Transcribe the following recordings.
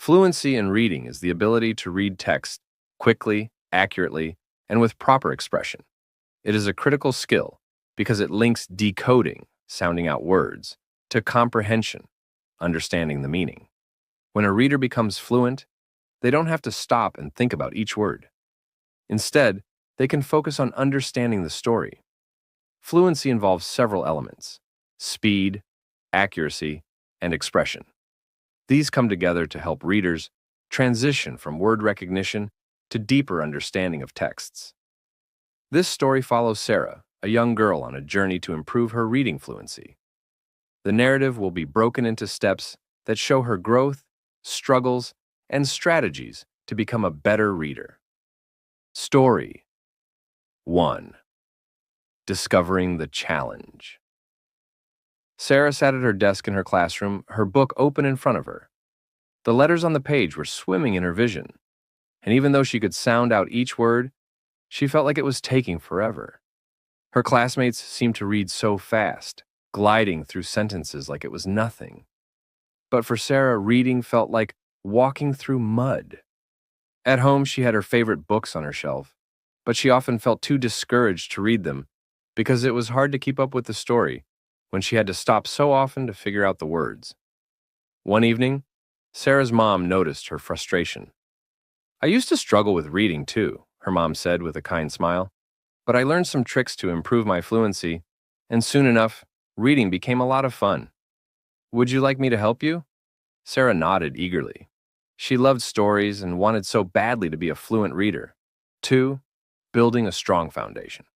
Fluency in reading is the ability to read text quickly, accurately, and with proper expression. It is a critical skill because it links decoding, sounding out words, to comprehension, understanding the meaning. When a reader becomes fluent, they don't have to stop and think about each word. Instead, they can focus on understanding the story. Fluency involves several elements: speed, accuracy, and expression. These come together to help readers transition from word recognition to deeper understanding of texts. This story follows Sarah, a young girl on a journey to improve her reading fluency. The narrative will be broken into steps that show her growth, struggles, and strategies to become a better reader. Story 1. Discovering the challenge. Sarah sat at her desk in her classroom, her book open in front of her. The letters on the page were swimming in her vision, and even though she could sound out each word, she felt like it was taking forever. Her classmates seemed to read so fast, gliding through sentences like it was nothing. But for Sarah, reading felt like walking through mud. At home, she had her favorite books on her shelf, but she often felt too discouraged to read them because it was hard to keep up with the story when she had to stop so often to figure out the words. One evening, Sarah's mom noticed her frustration. "I used to struggle with reading too," her mom said with a kind smile, "but I learned some tricks to improve my fluency, and soon enough, reading became a lot of fun. Would you like me to help you?" Sarah nodded eagerly. She loved stories and wanted so badly to be a fluent reader. 2. Building a strong foundation.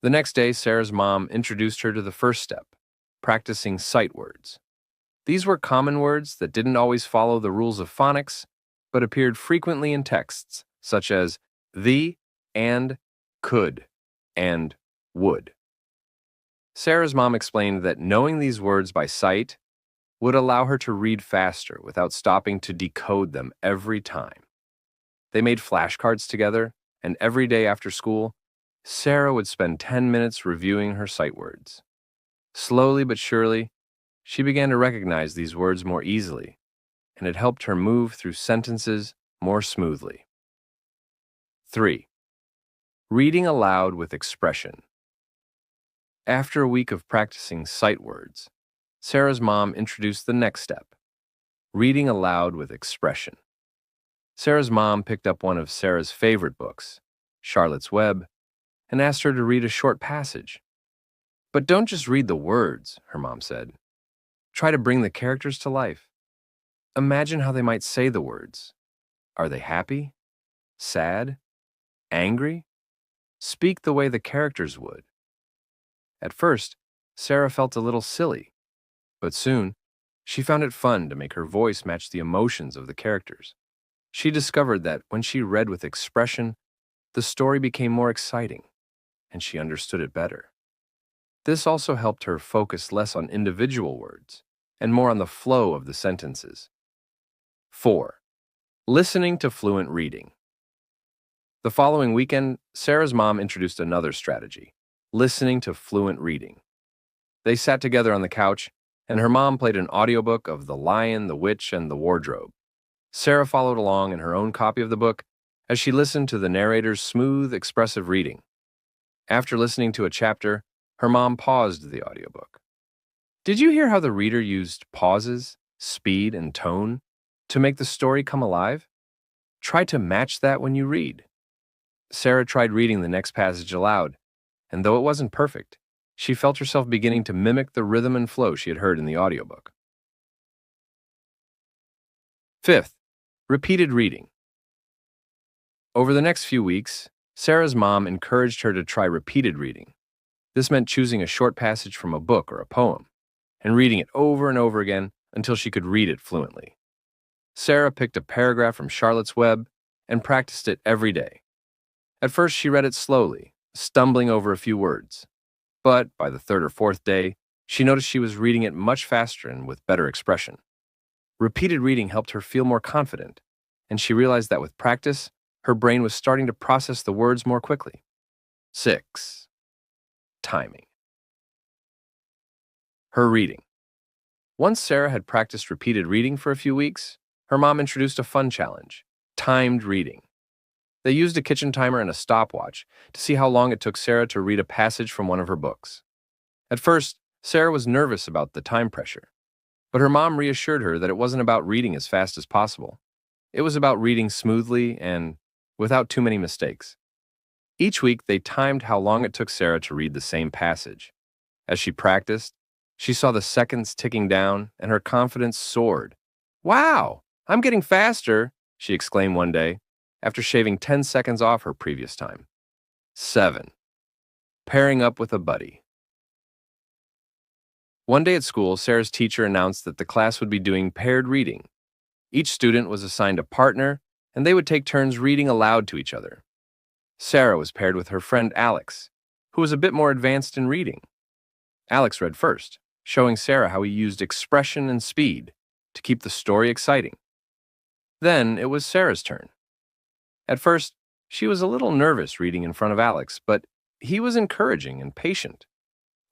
The next day, Sarah's mom introduced her to the first step, practicing sight words. These were common words that didn't always follow the rules of phonics, but appeared frequently in texts, such as the, and, could, and would. Sarah's mom explained that knowing these words by sight would allow her to read faster without stopping to decode them every time. They made flashcards together, and every day after school, Sarah would spend 10 minutes reviewing her sight words. Slowly but surely, she began to recognize these words more easily, and it helped her move through sentences more smoothly. 3. Reading aloud with expression. After a week of practicing sight words, Sarah's mom introduced the next step, reading aloud with expression. Sarah's mom picked up one of Sarah's favorite books, Charlotte's Web, and asked her to read a short passage. "But don't just read the words," her mom said. "Try to bring the characters to life. Imagine how they might say the words. Are they happy? Sad? Angry? Speak the way the characters would." At first, Sarah felt a little silly, but soon, she found it fun to make her voice match the emotions of the characters. She discovered that when she read with expression, the story became more exciting, and she understood it better. This also helped her focus less on individual words and more on the flow of the sentences. 4. Listening to fluent reading. The following weekend, Sarah's mom introduced another strategy, listening to fluent reading. They sat together on the couch, and her mom played an audiobook of The Lion, the Witch, and the Wardrobe. Sarah followed along in her own copy of the book as she listened to the narrator's smooth, expressive reading. After listening to a chapter, her mom paused the audiobook. "Did you hear how the reader used pauses, speed, and tone to make the story come alive? Try to match that when you read." Sarah tried reading the next passage aloud, and though it wasn't perfect, she felt herself beginning to mimic the rhythm and flow she had heard in the audiobook. 5. Repeated reading. Over the next few weeks, Sarah's mom encouraged her to try repeated reading. This meant choosing a short passage from a book or a poem and reading it over and over again until she could read it fluently. Sarah picked a paragraph from Charlotte's Web and practiced it every day. At first, she read it slowly, stumbling over a few words. But by the third or fourth day, she noticed she was reading it much faster and with better expression. Repeated reading helped her feel more confident, and she realized that with practice, her brain was starting to process the words more quickly. 6. Timing. Her reading. Once Sarah had practiced repeated reading for a few weeks, her mom introduced a fun challenge: timed reading. They used a kitchen timer and a stopwatch to see how long it took Sarah to read a passage from one of her books. At first, Sarah was nervous about the time pressure, but her mom reassured her that it wasn't about reading as fast as possible. It was about reading smoothly and without too many mistakes. Each week, they timed how long it took Sarah to read the same passage. As she practiced, she saw the seconds ticking down and her confidence soared. "Wow, I'm getting faster," she exclaimed one day, after shaving 10 seconds off her previous time. 7. Pairing up with a buddy. One day at school, Sarah's teacher announced that the class would be doing paired reading. Each student was assigned a partner, and they would take turns reading aloud to each other. Sarah was paired with her friend Alex, who was a bit more advanced in reading. Alex read first, showing Sarah how he used expression and speed to keep the story exciting. Then it was Sarah's turn. At first, she was a little nervous reading in front of Alex, but he was encouraging and patient.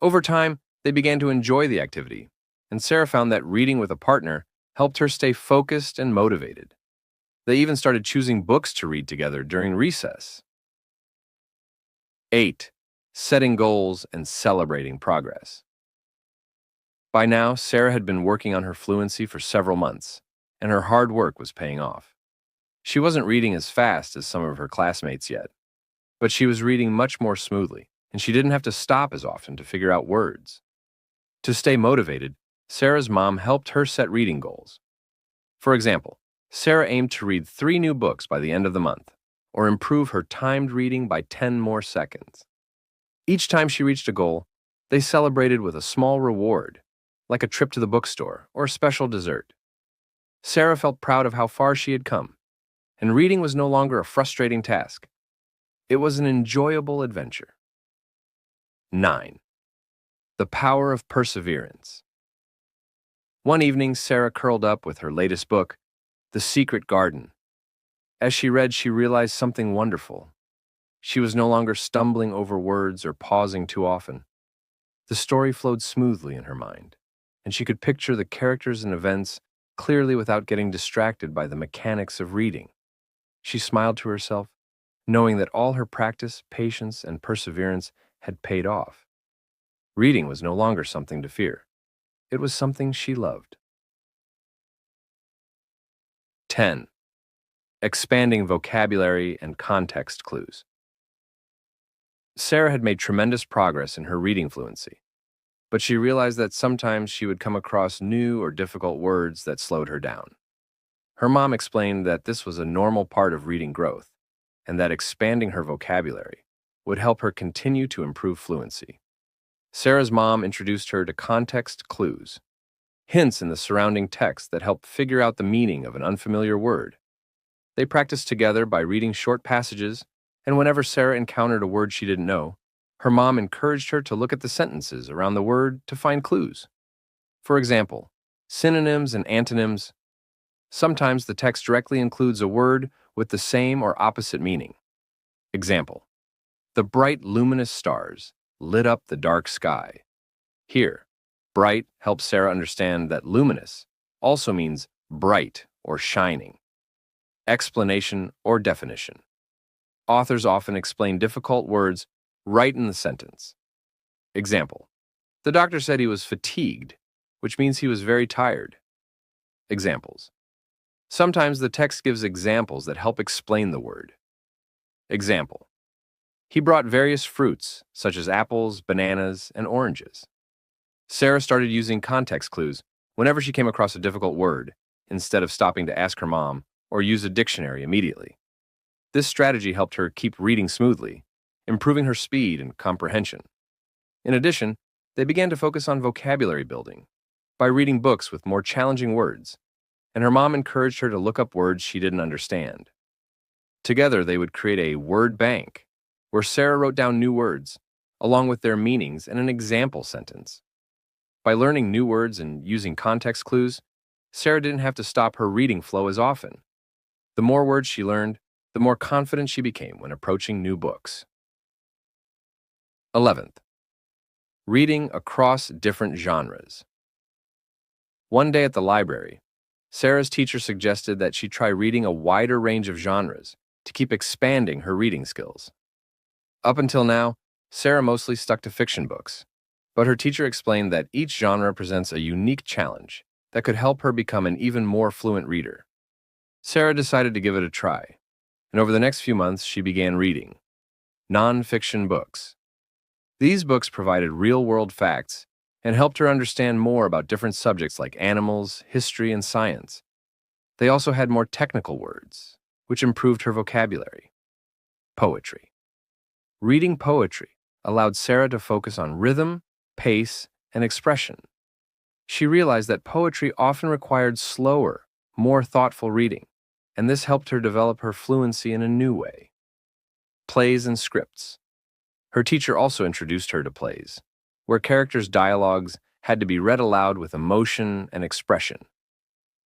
Over time, they began to enjoy the activity, and Sarah found that reading with a partner helped her stay focused and motivated. They even started choosing books to read together during recess. 8. Setting goals and celebrating progress. By now, Sarah had been working on her fluency for several months, and her hard work was paying off. She wasn't reading as fast as some of her classmates yet, but she was reading much more smoothly, and she didn't have to stop as often to figure out words. To stay motivated, Sarah's mom helped her set reading goals. For example, Sarah aimed to read 3 new books by the end of the month, or improve her timed reading by 10 more seconds. Each time she reached a goal, they celebrated with a small reward, like a trip to the bookstore or a special dessert. Sarah felt proud of how far she had come, and reading was no longer a frustrating task. It was an enjoyable adventure. 9. The power of perseverance. One evening, Sarah curled up with her latest book, The Secret Garden. As she read, she realized something wonderful. She was no longer stumbling over words or pausing too often. The story flowed smoothly in her mind, and she could picture the characters and events clearly without getting distracted by the mechanics of reading. She smiled to herself, knowing that all her practice, patience, and perseverance had paid off. Reading was no longer something to fear. It was something she loved. 10. Expanding vocabulary and context clues. Sarah had made tremendous progress in her reading fluency, but she realized that sometimes she would come across new or difficult words that slowed her down. Her mom explained that this was a normal part of reading growth, and that expanding her vocabulary would help her continue to improve fluency. Sarah's mom introduced her to context clues, hints in the surrounding text that help figure out the meaning of an unfamiliar word. They practiced together by reading short passages, and whenever Sarah encountered a word she didn't know, her mom encouraged her to look at the sentences around the word to find clues. For example, synonyms and antonyms. Sometimes the text directly includes a word with the same or opposite meaning. Example: the bright luminous stars lit up the dark sky. Here, bright helps Sarah understand that luminous also means bright or shining. Explanation or definition. Authors often explain difficult words right in the sentence. Example: the doctor said he was fatigued, which means he was very tired. Examples. Sometimes the text gives examples that help explain the word. Example: he brought various fruits, such as apples, bananas, and oranges. Sarah started using context clues whenever she came across a difficult word, instead of stopping to ask her mom or use a dictionary immediately. This strategy helped her keep reading smoothly, improving her speed and comprehension. In addition, they began to focus on vocabulary building by reading books with more challenging words, and her mom encouraged her to look up words she didn't understand. Together, they would create a word bank, where Sarah wrote down new words, along with their meanings and an example sentence. By learning new words and using context clues, Sarah didn't have to stop her reading flow as often. The more words she learned, the more confident she became when approaching new books. 11th. Reading across different genres. One day at the library, Sarah's teacher suggested that she try reading a wider range of genres to keep expanding her reading skills. Up until now, Sarah mostly stuck to fiction books, but her teacher explained that each genre presents a unique challenge that could help her become an even more fluent reader. Sarah decided to give it a try, and over the next few months, she began reading non-fiction books. These books provided real-world facts and helped her understand more about different subjects like animals, history, and science. They also had more technical words, which improved her vocabulary. Poetry. Reading poetry allowed Sarah to focus on rhythm, pace, and expression. She realized that poetry often required slower, more thoughtful reading, and this helped her develop her fluency in a new way. Plays and scripts. Her teacher also introduced her to plays, where characters' dialogues had to be read aloud with emotion and expression.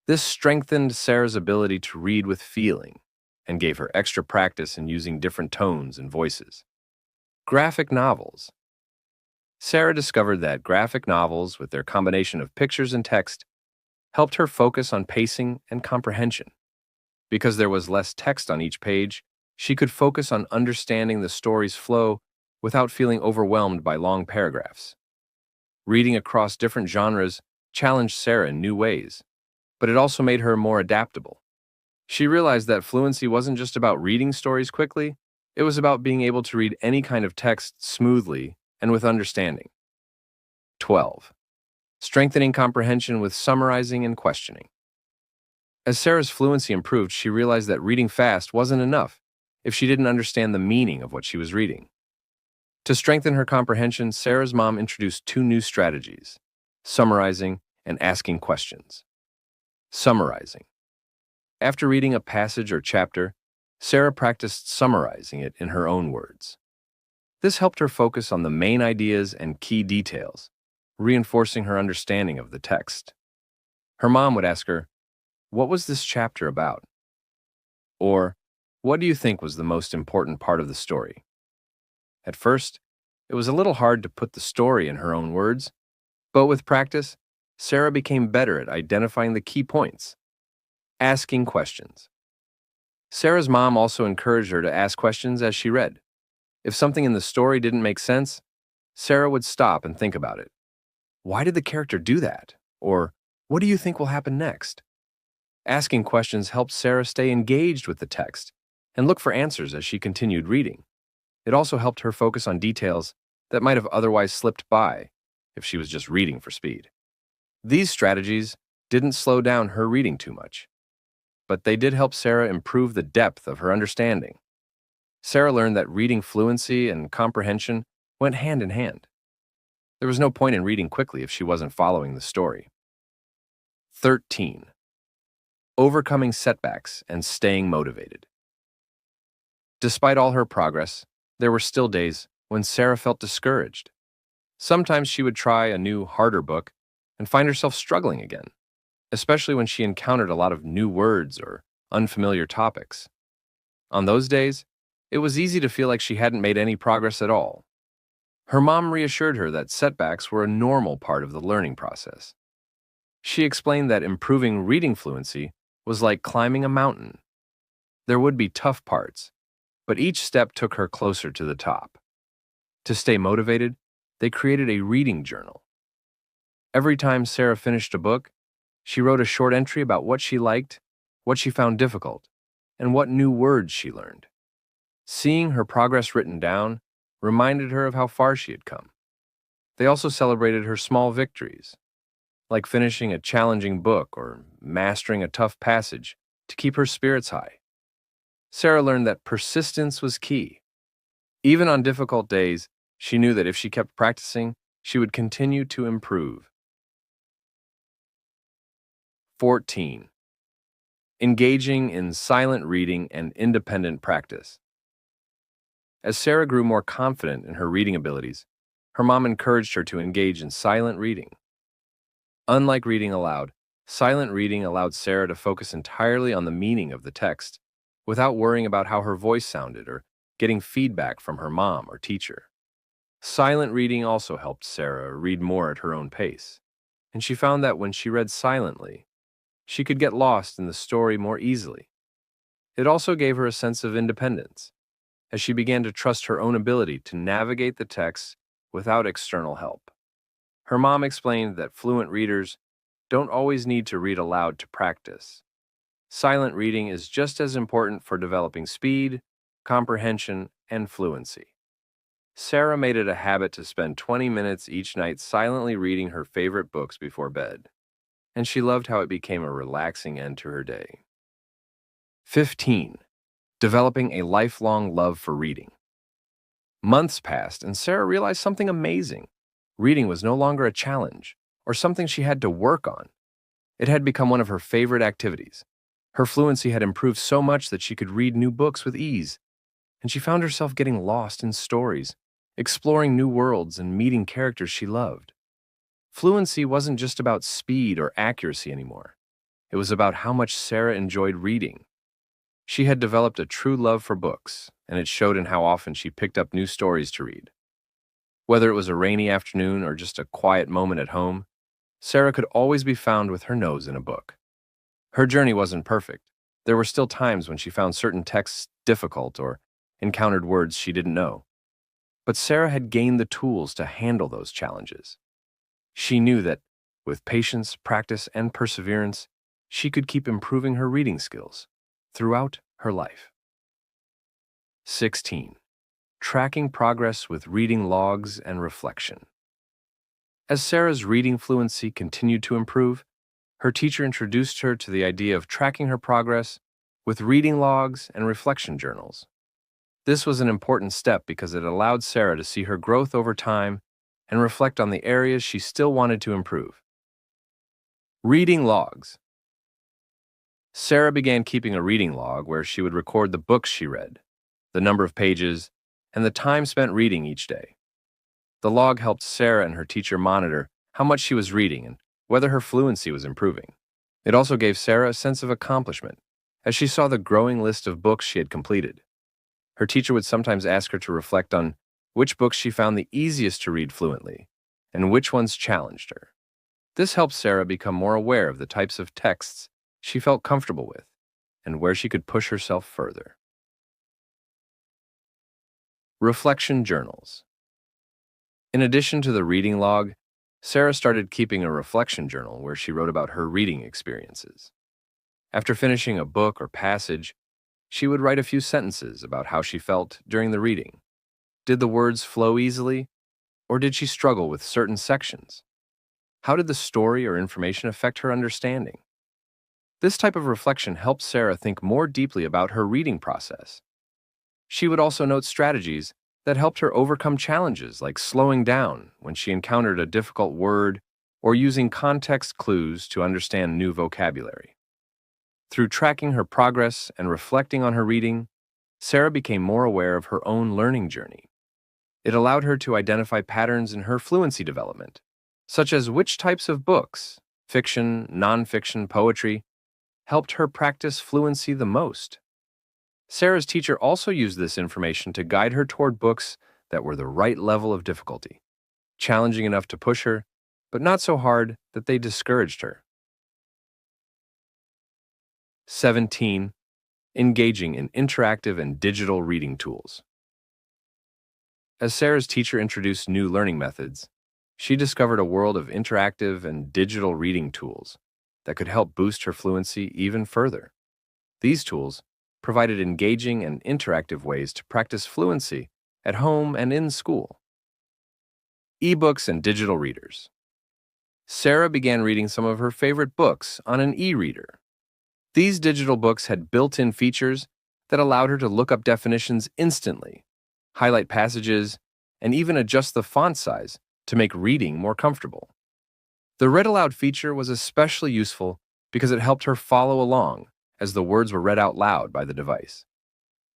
This strengthened Sarah's ability to read with feeling and gave her extra practice in using different tones and voices. Graphic novels. Sarah discovered that graphic novels, with their combination of pictures and text, helped her focus on pacing and comprehension. Because there was less text on each page, she could focus on understanding the story's flow without feeling overwhelmed by long paragraphs. Reading across different genres challenged Sarah in new ways, but it also made her more adaptable. She realized that fluency wasn't just about reading stories quickly, it was about being able to read any kind of text smoothly and with understanding. 12. Strengthening comprehension with summarizing and questioning. As Sarah's fluency improved, she realized that reading fast wasn't enough if she didn't understand the meaning of what she was reading. To strengthen her comprehension, Sarah's mom introduced two new strategies: summarizing and asking questions. Summarizing. After reading a passage or chapter, Sarah practiced summarizing it in her own words. This helped her focus on the main ideas and key details, reinforcing her understanding of the text. Her mom would ask her, "What was this chapter about?" Or, "What do you think was the most important part of the story?" At first, it was a little hard to put the story in her own words, but with practice, Sarah became better at identifying the key points. Asking questions. Sarah's mom also encouraged her to ask questions as she read. If something in the story didn't make sense, Sarah would stop and think about it. Why did the character do that? Or, what do you think will happen next? Asking questions helped Sarah stay engaged with the text and look for answers as she continued reading. It also helped her focus on details that might have otherwise slipped by if she was just reading for speed. These strategies didn't slow down her reading too much, but they did help Sarah improve the depth of her understanding. Sarah learned that reading fluency and comprehension went hand in hand. There was no point in reading quickly if she wasn't following the story. 13. Overcoming setbacks and staying motivated. Despite all her progress, there were still days when Sarah felt discouraged. Sometimes she would try a new, harder book and find herself struggling again, especially when she encountered a lot of new words or unfamiliar topics. On those days, it was easy to feel like she hadn't made any progress at all. Her mom reassured her that setbacks were a normal part of the learning process. She explained that improving reading fluency was like climbing a mountain. There would be tough parts, but each step took her closer to the top. To stay motivated, they created a reading journal. Every time Sarah finished a book, she wrote a short entry about what she liked, what she found difficult, and what new words she learned. Seeing her progress written down reminded her of how far she had come. They also celebrated her small victories, like finishing a challenging book or mastering a tough passage, to keep her spirits high. Sarah learned that persistence was key. Even on difficult days, she knew that if she kept practicing, she would continue to improve. 14. Engaging in silent reading and independent practice. As Sarah grew more confident in her reading abilities, her mom encouraged her to engage in silent reading. Unlike reading aloud, silent reading allowed Sarah to focus entirely on the meaning of the text, without worrying about how her voice sounded or getting feedback from her mom or teacher. Silent reading also helped Sarah read more at her own pace, and she found that when she read silently, she could get lost in the story more easily. It also gave her a sense of independence, as she began to trust her own ability to navigate the text without external help. Her mom explained that fluent readers don't always need to read aloud to practice. Silent reading is just as important for developing speed, comprehension, and fluency. Sarah made it a habit to spend 20 minutes each night silently reading her favorite books before bed, and she loved how it became a relaxing end to her day. 15. Developing a lifelong love for reading. Months passed, and Sarah realized something amazing. Reading was no longer a challenge or something she had to work on. It had become one of her favorite activities. Her fluency had improved so much that she could read new books with ease, and she found herself getting lost in stories, exploring new worlds, and meeting characters she loved. Fluency wasn't just about speed or accuracy anymore. It was about how much Sarah enjoyed reading. She had developed a true love for books, and it showed in how often she picked up new stories to read. Whether it was a rainy afternoon or just a quiet moment at home, Sarah could always be found with her nose in a book. Her journey wasn't perfect. There were still times when she found certain texts difficult or encountered words she didn't know. But Sarah had gained the tools to handle those challenges. She knew that, with patience, practice, and perseverance, she could keep improving her reading skills throughout her life. 16. Tracking progress with reading logs and reflection. As Sarah's reading fluency continued to improve, her teacher introduced her to the idea of tracking her progress with reading logs and reflection journals. This was an important step because it allowed Sarah to see her growth over time and reflect on the areas she still wanted to improve. Reading logs. Sarah began keeping a reading log where she would record the books she read, the number of pages, and the time spent reading each day. The log helped Sarah and her teacher monitor how much she was reading and whether her fluency was improving. It also gave Sarah a sense of accomplishment, as she saw the growing list of books she had completed. Her teacher would sometimes ask her to reflect on which books she found the easiest to read fluently and which ones challenged her. This helped Sarah become more aware of the types of texts she felt comfortable with and where she could push herself further. Reflection journals. In addition to the reading log, Sarah started keeping a reflection journal where she wrote about her reading experiences. After finishing a book or passage, she would write a few sentences about how she felt during the reading. Did the words flow easily, or did she struggle with certain sections? How did the story or information affect her understanding? This type of reflection helped Sarah think more deeply about her reading process. She would also note strategies that helped her overcome challenges like slowing down when she encountered a difficult word or using context clues to understand new vocabulary. Through tracking her progress and reflecting on her reading, Sarah became more aware of her own learning journey. It allowed her to identify patterns in her fluency development, such as which types of books, fiction, nonfiction, poetry, helped her practice fluency the most. Sarah's teacher also used this information to guide her toward books that were the right level of difficulty, challenging enough to push her, but not so hard that they discouraged her. 17. Engaging in interactive and digital reading tools. As Sarah's teacher introduced new learning methods, she discovered a world of interactive and digital reading tools that could help boost her fluency even further. These tools provided engaging and interactive ways to practice fluency at home and in school. Ebooks and digital readers. Sarah began reading some of her favorite books on an e-reader. These digital books had built-in features that allowed her to look up definitions instantly, highlight passages, and even adjust the font size to make reading more comfortable. The read aloud feature was especially useful because it helped her follow along as the words were read out loud by the device.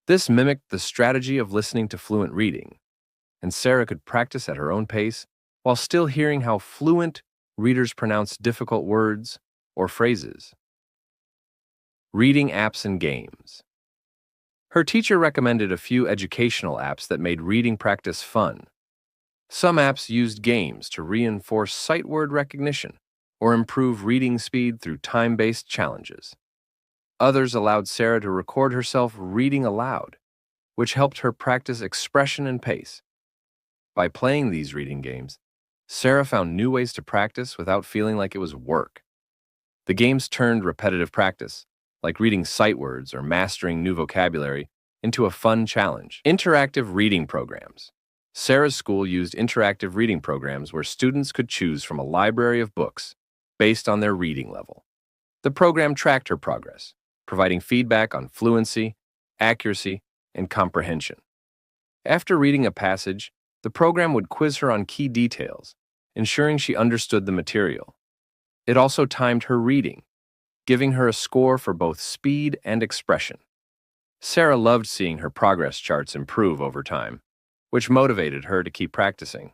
This mimicked the strategy of listening to fluent reading, and Sarah could practice at her own pace while still hearing how fluent readers pronounce difficult words or phrases. Reading apps and games. Her teacher recommended a few educational apps that made reading practice fun. Some apps used games to reinforce sight word recognition or improve reading speed through time-based challenges. Others allowed Sarah to record herself reading aloud, which helped her practice expression and pace. By playing these reading games, Sarah found new ways to practice without feeling like it was work. The games turned repetitive practice, like reading sight words or mastering new vocabulary, into a fun challenge. Interactive reading programs. Sarah's school used interactive reading programs where students could choose from a library of books based on their reading level. The program tracked her progress, providing feedback on fluency, accuracy, and comprehension. After reading a passage, the program would quiz her on key details, ensuring she understood the material. It also timed her reading, giving her a score for both speed and expression. Sarah loved seeing her progress charts improve over time, which motivated her to keep practicing.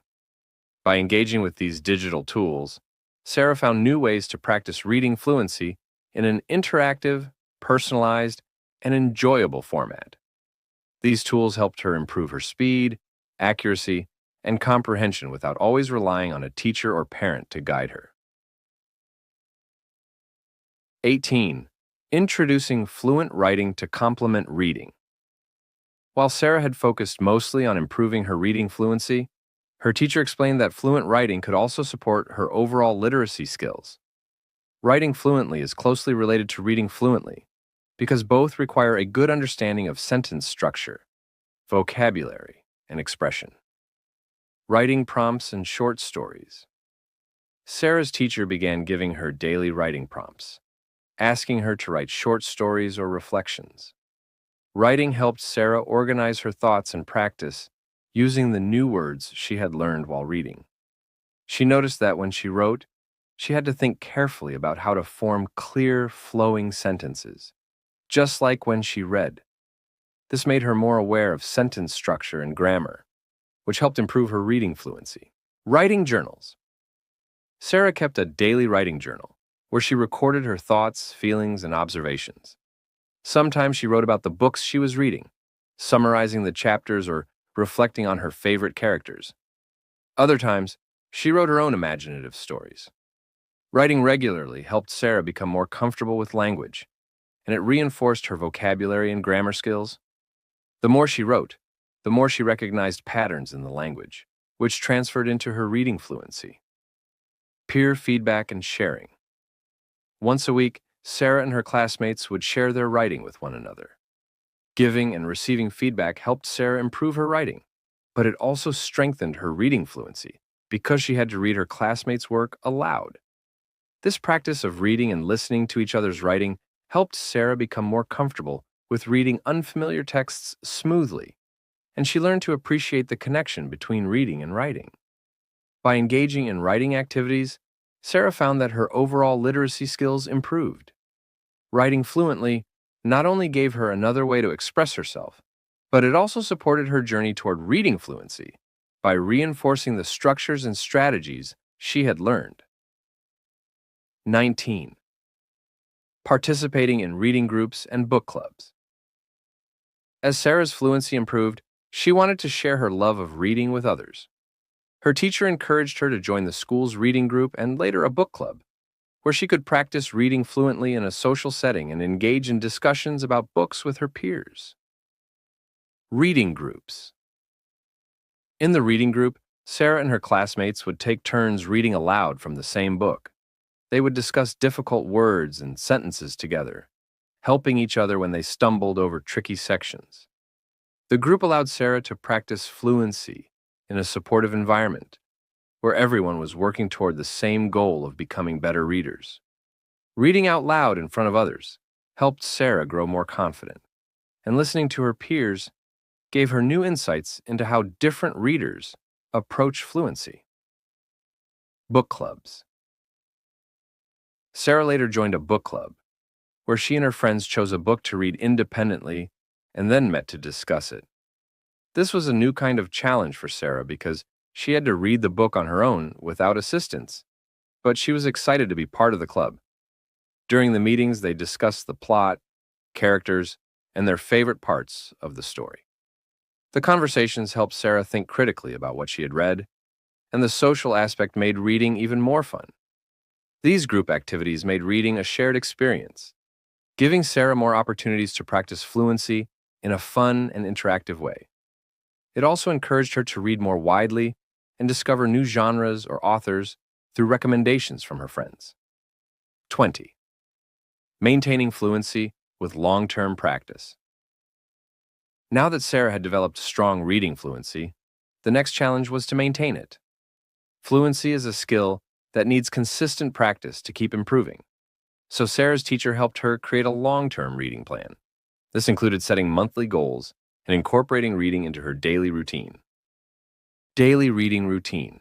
By engaging with these digital tools, Sarah found new ways to practice reading fluency in an interactive, personalized, and enjoyable format. These tools helped her improve her speed, accuracy, and comprehension without always relying on a teacher or parent to guide her. 18. Introducing fluent writing to complement reading. While Sarah had focused mostly on improving her reading fluency, her teacher explained that fluent writing could also support her overall literacy skills. Writing fluently is closely related to reading fluently because both require a good understanding of sentence structure, vocabulary, and expression. Writing prompts and short stories. Sarah's teacher began giving her daily writing prompts, asking her to write short stories or reflections. Writing helped Sarah organize her thoughts and practice using the new words she had learned while reading. She noticed that when she wrote, she had to think carefully about how to form clear, flowing sentences, just like when she read. This made her more aware of sentence structure and grammar, which helped improve her reading fluency. Writing journals. Sarah kept a daily writing journal where she recorded her thoughts, feelings, and observations. Sometimes she wrote about the books she was reading, summarizing the chapters or reflecting on her favorite characters. Other times, she wrote her own imaginative stories. Writing regularly helped Sarah become more comfortable with language, and it reinforced her vocabulary and grammar skills. The more she wrote, the more she recognized patterns in the language, which transferred into her reading fluency. Peer feedback and sharing. Once a week, Sarah and her classmates would share their writing with one another. Giving and receiving feedback helped Sarah improve her writing, but it also strengthened her reading fluency because she had to read her classmates' work aloud. This practice of reading and listening to each other's writing helped Sarah become more comfortable with reading unfamiliar texts smoothly, and she learned to appreciate the connection between reading and writing. By engaging in writing activities, Sarah found that her overall literacy skills improved. Writing fluently not only gave her another way to express herself, but it also supported her journey toward reading fluency by reinforcing the structures and strategies she had learned. 19. Participating in reading groups and book clubs. As Sarah's fluency improved, she wanted to share her love of reading with others. Her teacher encouraged her to join the school's reading group and later a book club, where she could practice reading fluently in a social setting and engage in discussions about books with her peers. Reading groups. In the reading group, Sarah and her classmates would take turns reading aloud from the same book. They would discuss difficult words and sentences together, helping each other when they stumbled over tricky sections. The group allowed Sarah to practice fluency in a supportive environment, where everyone was working toward the same goal of becoming better readers. Reading out loud in front of others helped Sarah grow more confident, and listening to her peers gave her new insights into how different readers approach fluency. Book clubs. Sarah later joined a book club, where she and her friends chose a book to read independently and then met to discuss it. This was a new kind of challenge for Sarah because she had to read the book on her own without assistance, but she was excited to be part of the club. During the meetings, they discussed the plot, characters, and their favorite parts of the story. The conversations helped Sarah think critically about what she had read, and the social aspect made reading even more fun. These group activities made reading a shared experience, giving Sarah more opportunities to practice fluency in a fun and interactive way. It also encouraged her to read more widely and discover new genres or authors through recommendations from her friends. 20. Maintaining fluency with long-term practice. Now that Sarah had developed strong reading fluency, the next challenge was to maintain it. Fluency is a skill that needs consistent practice to keep improving. So Sarah's teacher helped her create a long-term reading plan. This included setting monthly goals and incorporating reading into her daily routine. Daily reading routine.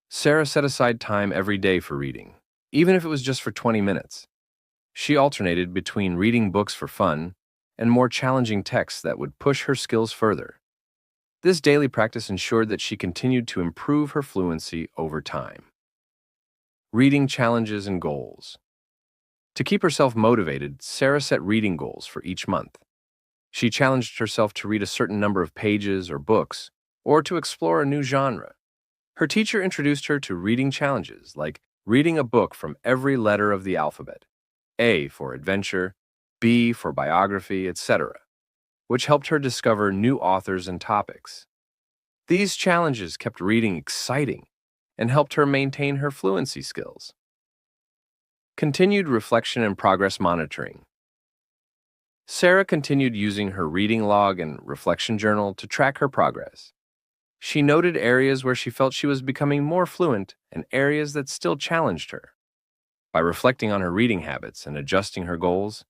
Sarah set aside time every day for reading, even if it was just for 20 minutes. She alternated between reading books for fun and more challenging texts that would push her skills further. This daily practice ensured that she continued to improve her fluency over time. Reading challenges and goals. To keep herself motivated, Sarah set reading goals for each month. She challenged herself to read a certain number of pages or books, or to explore a new genre. Her teacher introduced her to reading challenges like reading a book from every letter of the alphabet, A for adventure, B for biography, etc., which helped her discover new authors and topics. These challenges kept reading exciting and helped her maintain her fluency skills. Continued reflection and progress monitoring. Sarah continued using her reading log and reflection journal to track her progress. She noted areas where she felt she was becoming more fluent and areas that still challenged her. By reflecting on her reading habits and adjusting her goals,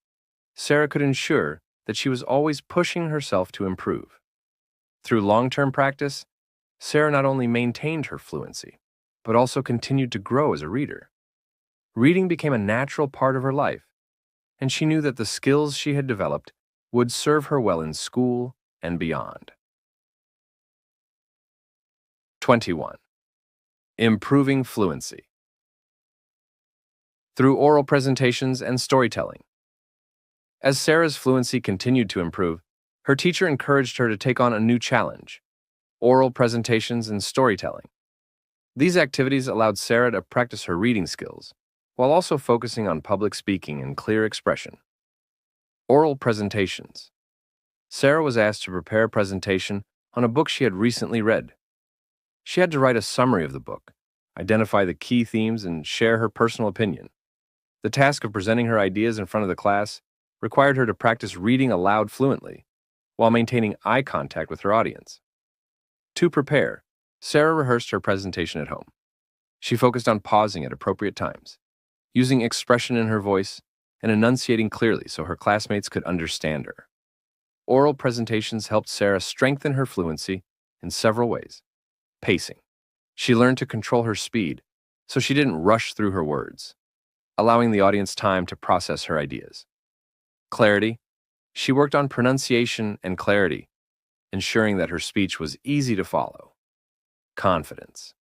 Sarah could ensure that she was always pushing herself to improve. Through long-term practice, Sarah not only maintained her fluency, but also continued to grow as a reader. Reading became a natural part of her life, and she knew that the skills she had developed would serve her well in school and beyond. 21. Improving fluency. Through oral presentations and storytelling. As Sarah's fluency continued to improve, her teacher encouraged her to take on a new challenge: oral presentations and storytelling. These activities allowed Sarah to practice her reading skills, while also focusing on public speaking and clear expression. Oral presentations. Sarah was asked to prepare a presentation on a book she had recently read. She had to write a summary of the book, identify the key themes, and share her personal opinion. The task of presenting her ideas in front of the class required her to practice reading aloud fluently, while maintaining eye contact with her audience. To prepare, Sarah rehearsed her presentation at home. She focused on pausing at appropriate times, using expression in her voice, and enunciating clearly so her classmates could understand her. Oral presentations helped Sarah strengthen her fluency in several ways. Pacing. She learned to control her speed, so she didn't rush through her words, allowing the audience time to process her ideas. Clarity. She worked on pronunciation and clarity, ensuring that her speech was easy to follow. Confidence.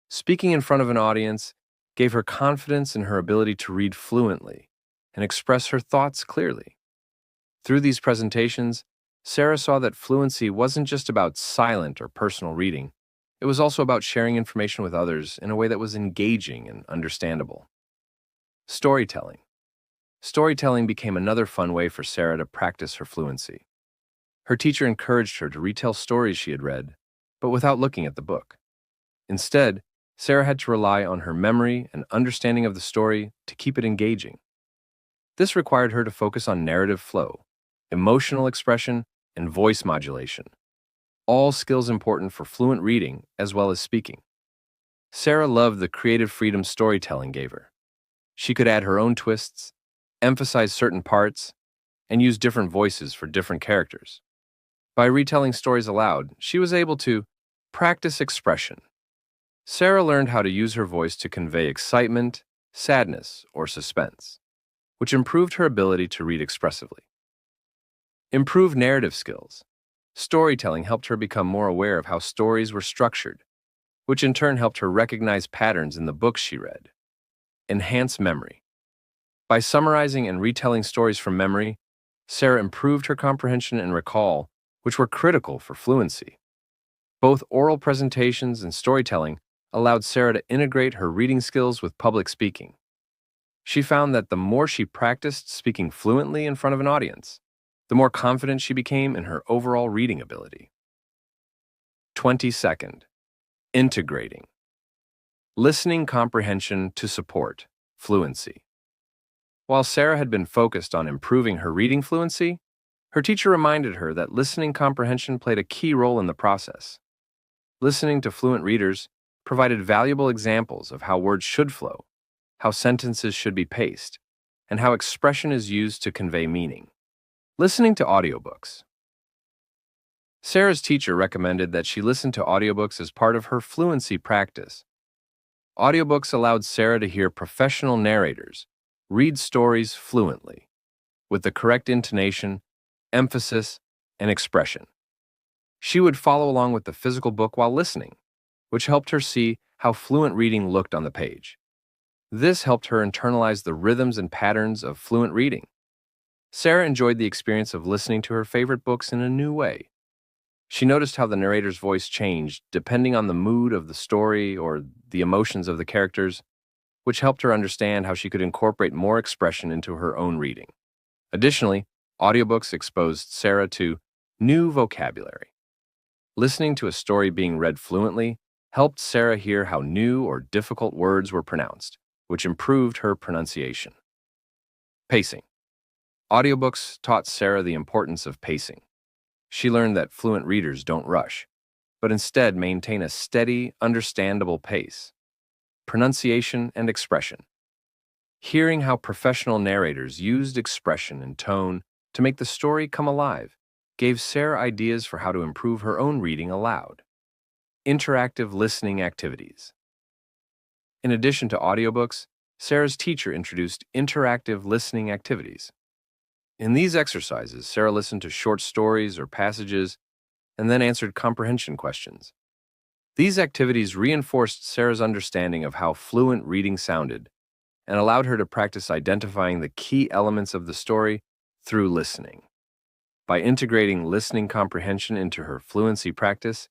Speaking in front of an audience gave her confidence in her ability to read fluently and express her thoughts clearly. Through these presentations, Sarah saw that fluency wasn't just about silent or personal reading. It was also about sharing information with others in a way that was engaging and understandable. Storytelling. Storytelling became another fun way for Sarah to practice her fluency. Her teacher encouraged her to retell stories she had read, but without looking at the book. Instead, Sarah had to rely on her memory and understanding of the story to keep it engaging. This required her to focus on narrative flow, emotional expression, and voice modulation, all skills important for fluent reading as well as speaking. Sarah loved the creative freedom storytelling gave her. She could add her own twists, emphasize certain parts, and use different voices for different characters. By retelling stories aloud, she was able to practice expression. Sarah learned how to use her voice to convey excitement, sadness, or suspense, which improved her ability to read expressively. Improve narrative skills. Storytelling helped her become more aware of how stories were structured, which in turn helped her recognize patterns in the books she read. Enhance memory. By summarizing and retelling stories from memory, Sarah improved her comprehension and recall, which were critical for fluency. Both oral presentations and storytelling allowed Sarah to integrate her reading skills with public speaking. She found that the more she practiced speaking fluently in front of an audience, the more confident she became in her overall reading ability. 22nd, integrating. Listening comprehension to support fluency. While Sarah had been focused on improving her reading fluency, her teacher reminded her that listening comprehension played a key role in the process. Listening to fluent readers provided valuable examples of how words should flow, how sentences should be paced, and how expression is used to convey meaning. Listening to audiobooks. Sarah's teacher recommended that she listen to audiobooks as part of her fluency practice. Audiobooks allowed Sarah to hear professional narrators read stories fluently, with the correct intonation, emphasis, and expression. She would follow along with the physical book while listening, which helped her see how fluent reading looked on the page. This helped her internalize the rhythms and patterns of fluent reading. Sarah enjoyed the experience of listening to her favorite books in a new way. She noticed how the narrator's voice changed depending on the mood of the story or the emotions of the characters, which helped her understand how she could incorporate more expression into her own reading. Additionally, audiobooks exposed Sarah to new vocabulary. Listening to a story being read fluently helped Sarah hear how new or difficult words were pronounced, which improved her pronunciation. Pacing. Audiobooks taught Sarah the importance of pacing. She learned that fluent readers don't rush, but instead maintain a steady, understandable pace. Pronunciation and expression. Hearing how professional narrators used expression and tone to make the story come alive gave Sarah ideas for how to improve her own reading aloud. Interactive listening activities. In addition to audiobooks, Sarah's teacher introduced interactive listening activities. In these exercises, Sarah listened to short stories or passages and then answered comprehension questions. These activities reinforced Sarah's understanding of how fluent reading sounded and allowed her to practice identifying the key elements of the story through listening. By integrating listening comprehension into her fluency practice,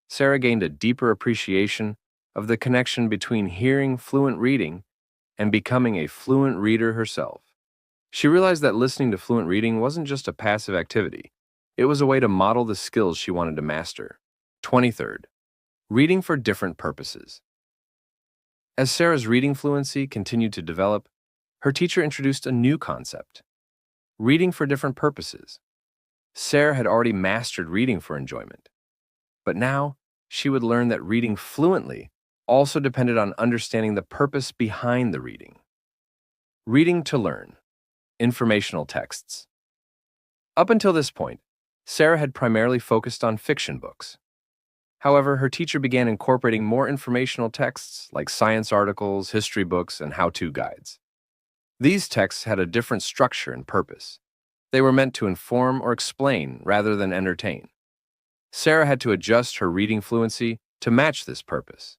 Sarah gained a deeper appreciation of the connection between hearing fluent reading and becoming a fluent reader herself. She realized that listening to fluent reading wasn't just a passive activity. It was a way to model the skills she wanted to master. 23rd, reading for different purposes. As Sarah's reading fluency continued to develop, her teacher introduced a new concept: reading for different purposes. Sarah had already mastered reading for enjoyment, but now she would learn that reading fluently also depended on understanding the purpose behind the reading. Reading to learn. Informational texts. Up until this point, Sarah had primarily focused on fiction books. However, her teacher began incorporating more informational texts like science articles, history books, and how-to guides. These texts had a different structure and purpose. They were meant to inform or explain rather than entertain. Sarah had to adjust her reading fluency to match this purpose,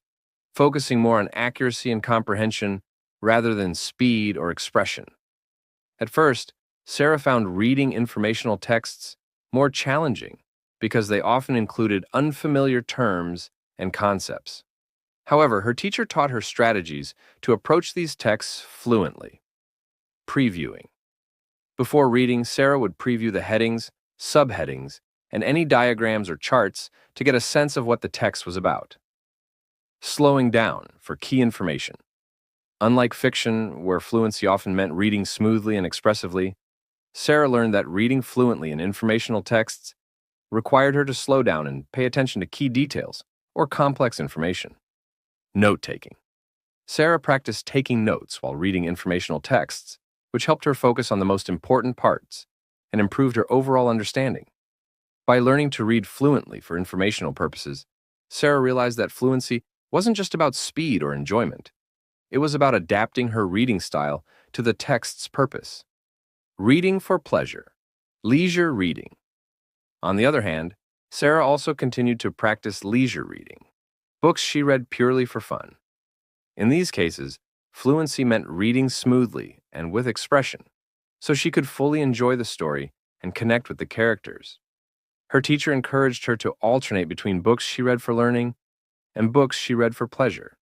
focusing more on accuracy and comprehension rather than speed or expression. At first, Sarah found reading informational texts more challenging because they often included unfamiliar terms and concepts. However, her teacher taught her strategies to approach these texts fluently. Previewing. Before reading, Sarah would preview the headings, subheadings, and any diagrams or charts to get a sense of what the text was about. Slowing down for key information. Unlike fiction, where fluency often meant reading smoothly and expressively, Sarah learned that reading fluently in informational texts required her to slow down and pay attention to key details or complex information. Note-taking. Sarah practiced taking notes while reading informational texts, which helped her focus on the most important parts and improved her overall understanding. By learning to read fluently for informational purposes, Sarah realized that fluency wasn't just about speed or enjoyment. It was about adapting her reading style to the text's purpose. Reading for pleasure. Leisure reading. On the other hand, Sarah also continued to practice leisure reading, books she read purely for fun. In these cases, fluency meant reading smoothly and with expression, so she could fully enjoy the story and connect with the characters. Her teacher encouraged her to alternate between books she read for learning and books she read for pleasure,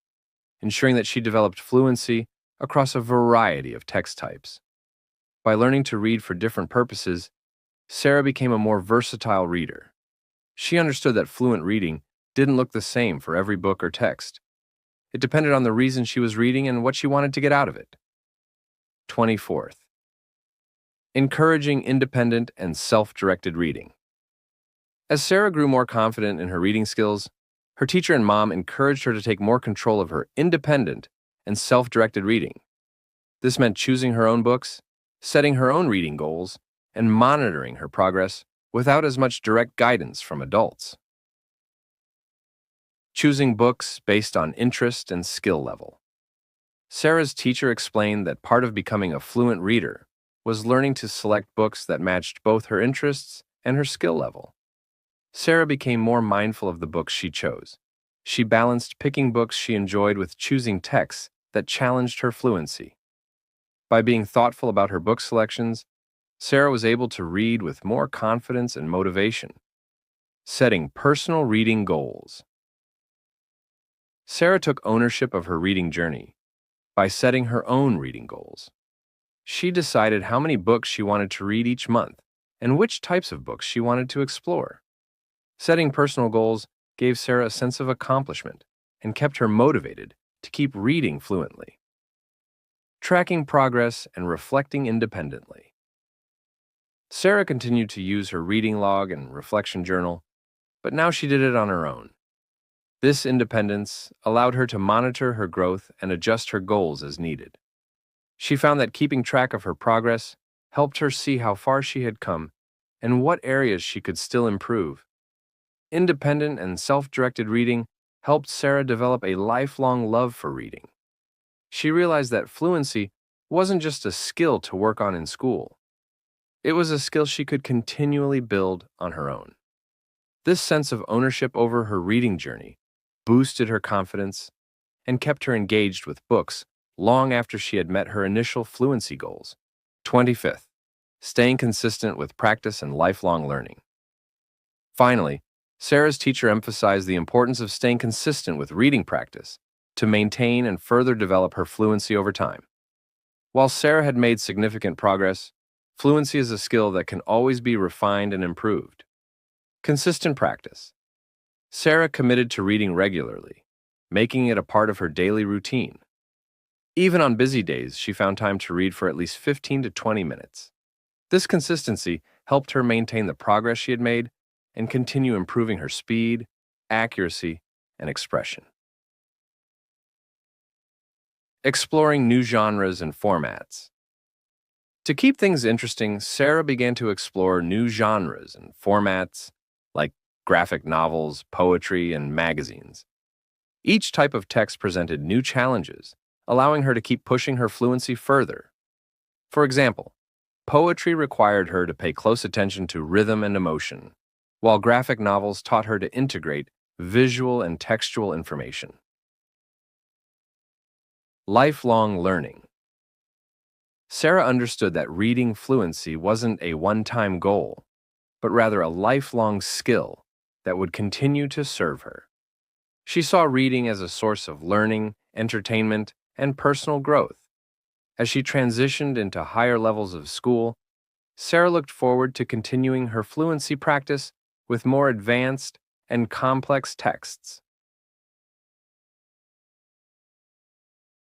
ensuring that she developed fluency across a variety of text types. By learning to read for different purposes, Sarah became a more versatile reader. She understood that fluent reading didn't look the same for every book or text. It depended on the reason she was reading and what she wanted to get out of it. 24th. Encouraging independent and self-directed reading. As Sarah grew more confident in her reading skills, her teacher and mom encouraged her to take more control of her independent and self-directed reading. This meant choosing her own books, setting her own reading goals, and monitoring her progress without as much direct guidance from adults. Choosing books based on interest and skill level. Sarah's teacher explained that part of becoming a fluent reader was learning to select books that matched both her interests and her skill level. Sarah became more mindful of the books she chose. She balanced picking books she enjoyed with choosing texts that challenged her fluency. By being thoughtful about her book selections, Sarah was able to read with more confidence and motivation. Setting personal reading goals. Sarah took ownership of her reading journey by setting her own reading goals. She decided how many books she wanted to read each month and which types of books she wanted to explore. Setting personal goals gave Sarah a sense of accomplishment and kept her motivated to keep reading fluently. Tracking progress and reflecting independently. Sarah continued to use her reading log and reflection journal, but now she did it on her own. This independence allowed her to monitor her growth and adjust her goals as needed. She found that keeping track of her progress helped her see how far she had come and what areas she could still improve. Independent and self-directed reading helped Sarah develop a lifelong love for reading. She realized that fluency wasn't just a skill to work on in school. It was a skill she could continually build on her own. This sense of ownership over her reading journey boosted her confidence and kept her engaged with books long after she had met her initial fluency goals. 25th. Staying consistent with practice and lifelong learning. Finally, Sarah's teacher emphasized the importance of staying consistent with reading practice to maintain and further develop her fluency over time. While Sarah had made significant progress, fluency is a skill that can always be refined and improved. Consistent practice. Sarah committed to reading regularly, making it a part of her daily routine. Even on busy days, she found time to read for at least 15 to 20 minutes. This consistency helped her maintain the progress she had made and continue improving her speed, accuracy, and expression. Exploring new genres and formats. To keep things interesting, Sarah began to explore new genres and formats like graphic novels, poetry, and magazines. Each type of text presented new challenges, allowing her to keep pushing her fluency further. For example, poetry required her to pay close attention to rhythm and emotion, while graphic novels taught her to integrate visual and textual information. Lifelong learning. Sarah understood that reading fluency wasn't a one-time goal, but rather a lifelong skill that would continue to serve her. She saw reading as a source of learning, entertainment, and personal growth. As she transitioned into higher levels of school, Sarah looked forward to continuing her fluency practice with more advanced and complex texts.